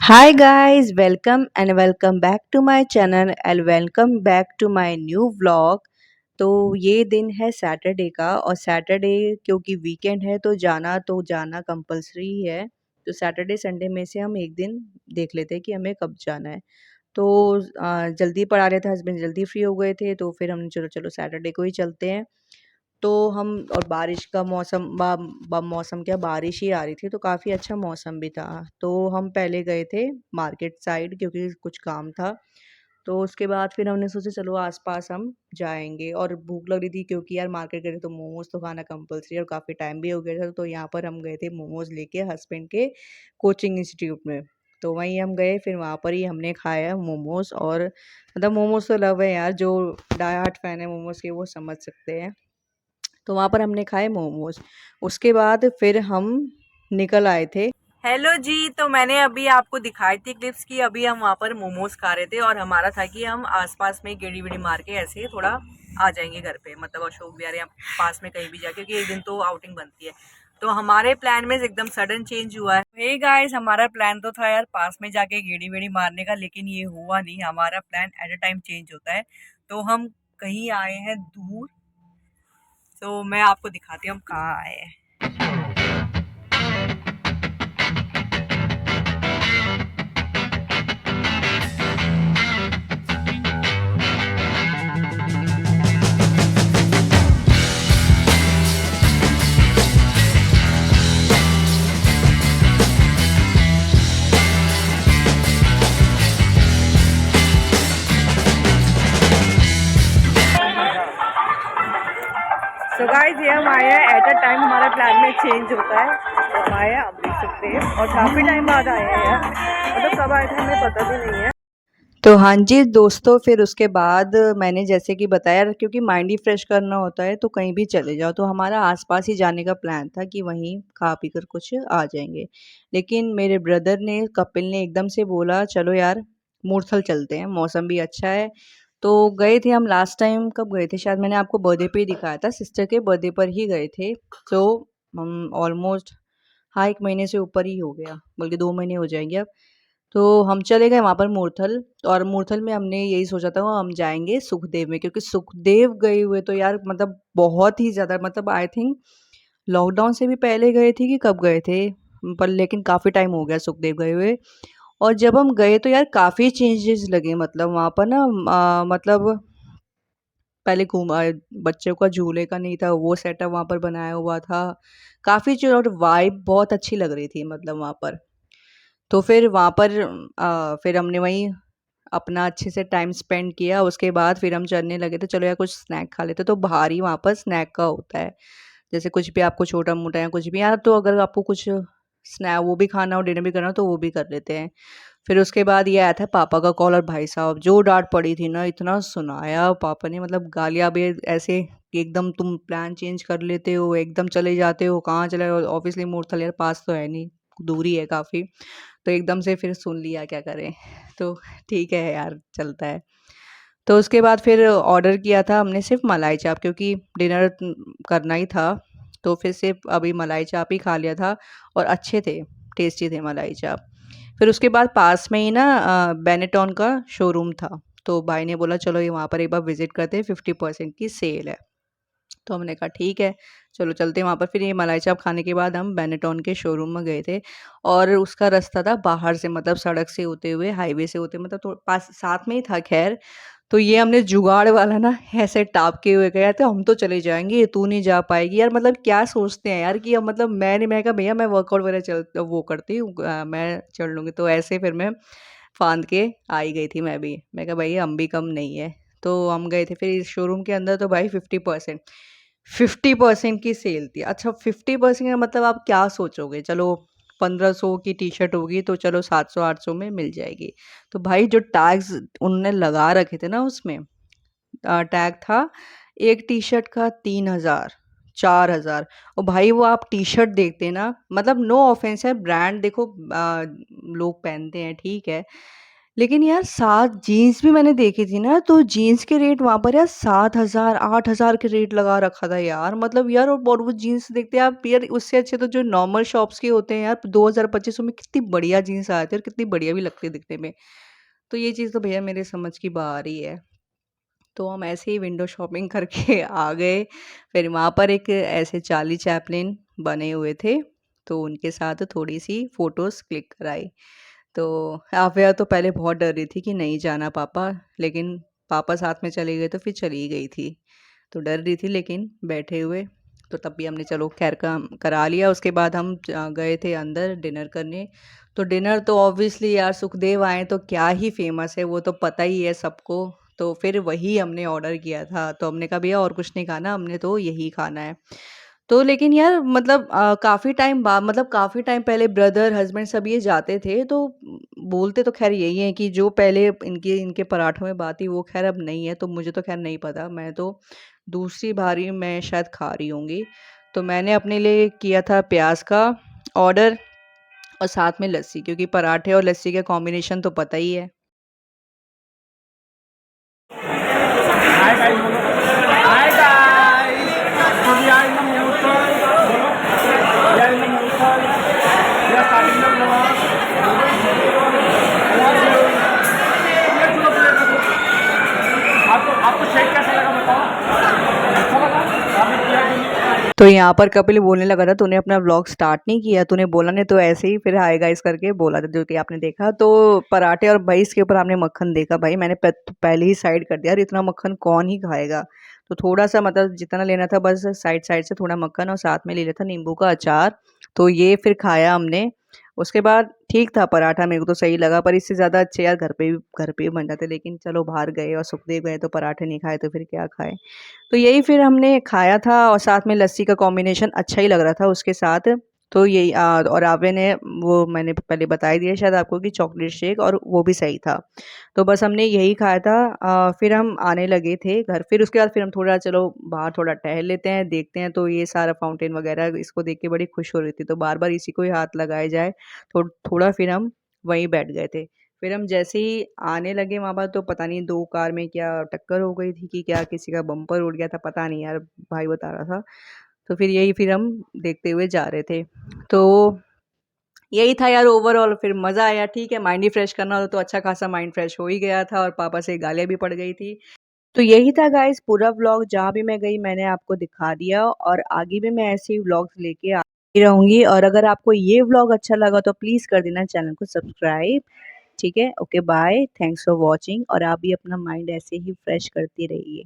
Hi guys, welcome and welcome back to my channel and welcome back to my new vlog। तो ये दिन है Saturday का और सैटरडे क्योंकि वीकेंड है तो जाना कंपलसरी ही है। तो सैटरडे संडे में से हम एक दिन देख लेते हैं कि हमें कब जाना है। तो जल्दी पड़ा रहे थे, हस्बैंड जल्दी फ्री हो गए थे तो फिर हमने चलो चलो सैटरडे को ही चलते हैं। तो हम और बारिश का मौसम मौसम क्या, बारिश ही आ रही थी तो काफ़ी अच्छा मौसम भी था। तो हम पहले गए थे मार्केट साइड क्योंकि कुछ काम था। तो उसके बाद फिर हमने सोचा चलो आसपास हम जाएंगे और भूख लग रही थी क्योंकि यार मार्केट गए थे तो मोमोज तो खाना कंपलसरी और काफ़ी टाइम भी हो गया था। तो यहाँ पर हम गए थे मोमोज लेके हस्बैंड के कोचिंग इंस्टीट्यूट में। तो वहीं हम गए, फिर वहाँ पर ही हमने खाया मोमोज। और मतलब मोमोज तो लव है यार, जो डाई हार्ट फैन है मोमोज के वो समझ सकते हैं। तो वहाँ पर हमने खाए मोमोज। उसके बाद फिर हम निकल आए थे। हेलो जी, तो मैंने अभी आपको दिखाई थी क्लिप्स की अभी हम वहाँ पर मोमोज खा रहे थे और हमारा था कि हम आसपास में गेड़ी वेड़ी मार के ऐसे थोड़ा आ जाएंगे घर पे, मतलब अशोक विहार या पास में कहीं भी जाके, क्योंकि एक दिन तो आउटिंग बनती है। तो हमारे प्लान में एकदम सडन चेंज हुआ है। हे गाइस, हमारा प्लान तो था यार पास में जाके गेड़ी वेड़ी मारने का, लेकिन ये हुआ नहीं। हमारा plan at a time change होता है। तो हम कहीं आए हैं दूर। तो मैं आपको दिखाती हूँ हम कहाँ आए हैं। सो गाइस, ये हम आए हैं एट अ टाइम, हमारा प्लान में चेंज होता है। तो हम आए हैं, आप देख सकते हैं, और काफ़ी टाइम बाद आए हैं यार, मतलब कब आए थे हमें पता भी नहीं है। तो हाँ जी दोस्तों, फिर उसके बाद मैंने जैसे कि बताया, क्योंकि माइंड ही फ्रेश करना होता है तो कहीं भी चले जाओ। तो हमारा आसपास ही जाने का प्लान था कि वहीं खा पी कर कुछ आ जाएंगे। लेकिन मेरे ब्रदर ने, कपिल ने एकदम से बोला चलो यार मूर्थल चलते हैं, मौसम भी अच्छा है। तो गए थे हम। लास्ट टाइम कब गए थे, शायद मैंने आपको बर्थडे पे ही दिखाया था, सिस्टर के बर्थडे पर ही गए थे। तो हम ऑलमोस्ट, हाँ, 1 महीने से ऊपर ही हो गया, बल्कि 2 महीने हो जाएंगे अब। तो हम चले गए वहाँ पर मूर्थल। और मूर्थल में हमने यही सोचा था हम जाएंगे सुखदेव में, क्योंकि सुखदेव गए हुए तो यार मतलब बहुत ही ज़्यादा, मतलब आई थिंक लॉकडाउन से भी पहले गए थे कि कब गए थे, पर लेकिन काफ़ी टाइम हो गया सुखदेव गए हुए। और जब हम गए तो यार काफ़ी चेंजेस लगे, मतलब वहाँ पर ना मतलब पहले बच्चों का झूले का नहीं था, वो सेटअप वहाँ पर बनाया हुआ था। काफ़ी चीज़ और वाइब बहुत अच्छी लग रही थी मतलब वहाँ पर। तो फिर वहाँ पर फिर हमने वहीं अपना अच्छे से टाइम स्पेंड किया। उसके बाद फिर हम चलने लगे तो चलो यार कुछ स्नैक खा लेते, तो बाहर ही वहाँ पर स्नैक का होता है। जैसे कुछ भी आपको छोटा मोटा या कुछ भी यार, तो अगर आपको कुछ स्नैक वो भी खाना हो, डिनर भी करना हो तो वो भी कर लेते हैं। फिर उसके बाद ये आया था पापा का कॉल, और भाई साहब जो डांट पड़ी थी ना, इतना सुनाया पापा ने, मतलब गालियाँ भी ऐसे कि एकदम तुम प्लान चेंज कर लेते हो, एकदम चले जाते हो, कहाँ चले, ऑब्वियसली मूर्थल यार पास तो है नहीं, दूरी है काफ़ी। तो एकदम से फिर सुन लिया, क्या करें। तो ठीक है यार, चलता है। तो उसके बाद फिर ऑर्डर किया था हमने सिर्फ मलाई चाप, क्योंकि डिनर करना ही था। तो फिर सिर्फ अभी मलाई चाप ही खा लिया था, और अच्छे थे, टेस्टी थे मलाई चाप। फिर उसके बाद पास में ही ना बेनेटॉन का शोरूम था। तो भाई ने बोला चलो ये वहाँ पर एक बार विजिट करते हैं, 50% की सेल है। तो हमने कहा ठीक है, चलो चलते हैं वहाँ पर। फिर ये मलाई चाप खाने के बाद हम बेनेटॉन के शोरूम में गए थे। और उसका रास्ता था बाहर से, मतलब सड़क से होते हुए, हाईवे से होते, मतलब तो पास साथ में ही था खैर। तो ये हमने जुगाड़ वाला ना ऐसे टाप के हुए गया तो हम तो चले जाएंगे, तू नहीं जा पाएगी यार, मतलब क्या सोचते हैं यार कि अब मतलब मैं कहा भैया मैं वर्कआउट वगैरह चल वो करती हूँ, मैं चढ़ लूँगी। तो ऐसे फिर मैं फांद के आई गई थी मैं भी, मैं कहा भैया हम भी कम नहीं है। तो हम गए थे फिर इस शोरूम के अंदर, तो भाई 50% की सेल थी। अच्छा 50% का मतलब आप क्या सोचोगे, चलो 1500 की टी शर्ट होगी तो चलो 700-800 में मिल जाएगी। तो भाई जो टैग्स उनने लगा रखे थे ना उसमें, टैग था एक टी शर्ट का 3000, 4000। और भाई वो आप टी शर्ट देखते ना, मतलब नो ऑफेंस है, ब्रांड देखो लोग पहनते हैं ठीक है, लेकिन यार 7 जीन्स भी मैंने देखी थी ना, तो जीन्स के रेट वहाँ पर यार 7,000 8,000 के रेट लगा रखा था यार। मतलब यार और वो जीन्स देखते हैं आप यार, उससे अच्छे तो जो नॉर्मल शॉप्स के होते हैं यार, 2,000 2500 में कितनी बढ़िया जीन्स आती है और कितनी बढ़िया भी लगती है दिखने में। तो ये चीज़ तो भैया मेरे समझ की बाहर ही है। तो हम ऐसे ही विंडो शॉपिंग करके आ गए। फिर वहाँ पर एक ऐसे चार्ली चैपलिन बने हुए थे, तो उनके साथ थोड़ी-सी फ़ोटोज़ क्लिक कराई। तो आफ़िया तो पहले बहुत डर रही थी कि नहीं जाना पापा, लेकिन पापा साथ में चले गए तो फिर चली गई थी। तो डर रही थी लेकिन बैठे हुए, तो तब भी हमने चलो ख़ैर काम करा लिया। उसके बाद हम गए थे अंदर डिनर करने। तो डिनर तो ऑब्वियसली यार सुखदेव आए तो क्या ही फ़ेमस है, वो तो पता ही है सबको। तो फिर वही हमने ऑर्डर किया था। तो हमने कहा भैया और कुछ नहीं खाना, हमने तो यही खाना है। तो लेकिन यार मतलब काफ़ी टाइम बाद, मतलब काफ़ी टाइम पहले ब्रदर, हस्बैंड सब ये जाते थे, तो बोलते तो ख़ैर यही हैं कि जो पहले इनके इनके पराठों में बात थी वो ख़ैर अब नहीं है, तो मुझे तो ख़ैर नहीं पता। मैं तो दूसरी बारी मैं शायद खा रही होंगी। तो मैंने अपने लिए किया था प्याज़ का ऑर्डर और साथ में लस्सी, क्योंकि पराठे और लस्सी का कॉम्बिनेशन तो पता ही है। हाय गाइस बोलो। हाय गाइस, तो we are in the musical बोलो, we are in the musical, we are starting the vlog. आपको आपको शेक कैसा लगा बताओ, अच्छा लगा आपने किया कि नहीं? तो यहाँ पर कपिल बोलने लगा था, तूने अपना व्लॉग स्टार्ट नहीं किया, तूने बोला नहीं, तो ऐसे ही फिर हाय गाइस करके बोला था, जो कि आपने देखा। तो पराठे और भाई इसके ऊपर हमने मक्खन देखा, भाई मैंने पहले ही साइड कर दिया यार, इतना मक्खन कौन ही खाएगा। तो थोड़ा सा मतलब जितना लेना था बस साइड साइड से थोड़ा मक्खन, और साथ में ले लिया था नींबू का अचार। तो ये फिर खाया हमने। उसके बाद ठीक था पराठा, मेरे को तो सही लगा, पर इससे ज़्यादा अच्छे यार घर पे भी बन जाते, लेकिन चलो बाहर गए और सुखदेव गए तो पराठे नहीं खाए तो फिर क्या खाए। तो यही फिर हमने खाया था, और साथ में लस्सी का कॉम्बिनेशन अच्छा ही लग रहा था उसके साथ। तो यही और आवे ने, वो मैंने पहले बता ही दिया शायद आपको कि चॉकलेट शेक, और वो भी सही था। तो बस हमने यही खाया था। फिर हम आने लगे थे घर। फिर उसके बाद फिर हम थोड़ा चलो बाहर थोड़ा टहल लेते हैं, देखते हैं। तो ये सारा फाउंटेन वगैरह इसको देख के बड़ी खुश हो रही थी, तो बार बार इसी को ही हाथ लगाए जाए। थोड़ा फिर हम वहीं बैठ गए थे। फिर हम जैसे ही आने लगे वहाँ पर, तो पता नहीं 2 कार में क्या टक्कर हो गई थी कि क्या, किसी का बम्पर उड़ गया था, पता नहीं यार, भाई बता रहा था। तो फिर यही फिर हम देखते हुए जा रहे थे। तो यही था यार ओवरऑल, फिर मज़ा आया। ठीक है, माइंड ही फ्रेश करना हो तो अच्छा खासा माइंड फ्रेश हो ही गया था, और पापा से गालियाँ भी पड़ गई थी। तो यही था गाइस पूरा व्लॉग, जहाँ भी मैं गई मैंने आपको दिखा दिया, और आगे भी मैं ऐसे ही व्लॉग्स लेके आती रहूँगी। और अगर आपको ये व्लॉग अच्छा लगा तो प्लीज़ कर देना चैनल को सब्सक्राइब। ठीक है, okay bye, thanks for watching, और आप भी अपना माइंड ऐसे ही फ्रेश करती रहिए।